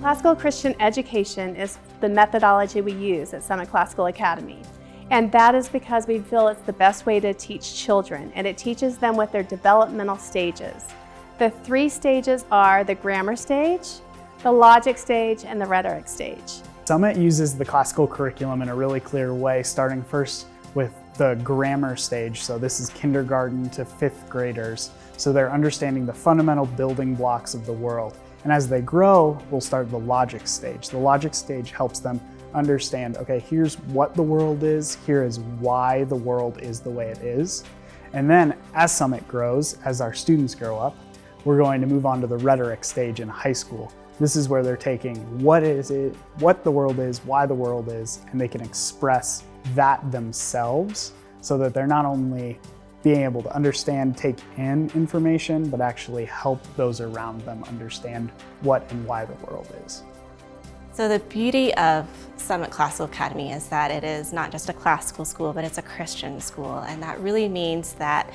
Classical Christian education is the methodology we use at Summit Classical Academy. And that is because we feel it's the best way to teach children, and it teaches them with their developmental stages. The 3 stages are the grammar stage, the logic stage, and the rhetoric stage. Summit uses the classical curriculum in a really clear way, starting first with the grammar stage. So this is kindergarten to 5th graders. So they're understanding the fundamental building blocks of the world. And as they grow, we'll start the logic stage. The logic stage helps them understand, okay, here's what the world is, here is why the world is the way it is. And then as Summit grows, as our students grow up, we're going to move on to the rhetoric stage in high school. This is where they're taking what is it, what the world is, why the world is, and they can express that themselves so that they're not only being able to understand, take in information, but actually help those around them understand what and why the world is. So the beauty of Summit Classical Academy is that it is not just a classical school, but it's a Christian school. And that really means that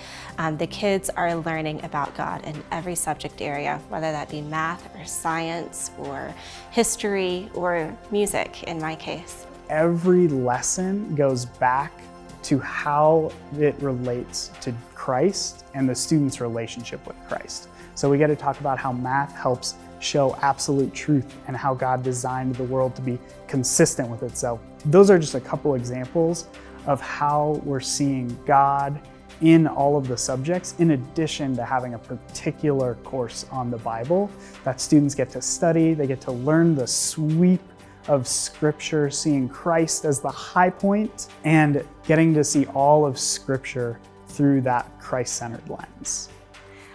the kids are learning about God in every subject area, whether that be math or science or history or music in my case. Every lesson goes back to how it relates to Christ and the student's relationship with Christ. So we get to talk about how math helps show absolute truth and how God designed the world to be consistent with itself. Those are just a couple examples of how we're seeing God in all of the subjects, in addition to having a particular course on the Bible that students get to study. They get to learn the sweep of Scripture, seeing Christ as the high point, and getting to see all of Scripture through that Christ-centered lens.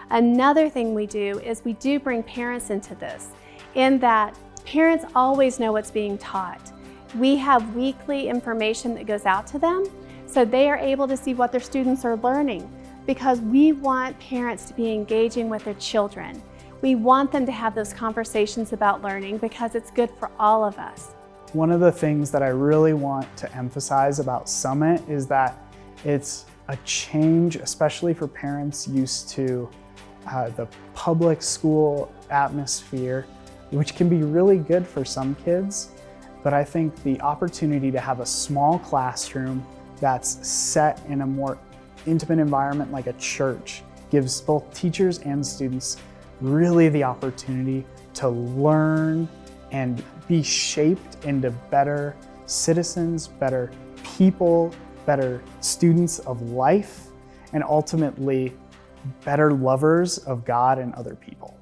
Another thing we do is we do bring parents into this, in that parents always know what's being taught. We have weekly information that goes out to them, so they are able to see what their students are learning, because we want parents to be engaging with their children. We want them to have those conversations about learning because it's good for all of us. One of the things that I really want to emphasize about Summit is that it's a change, especially for parents used to the public school atmosphere, which can be really good for some kids. But I think the opportunity to have a small classroom that's set in a more intimate environment like a church gives both teachers and students really the opportunity to learn and be shaped into better citizens, better people, better students of life, and ultimately better lovers of God and other people.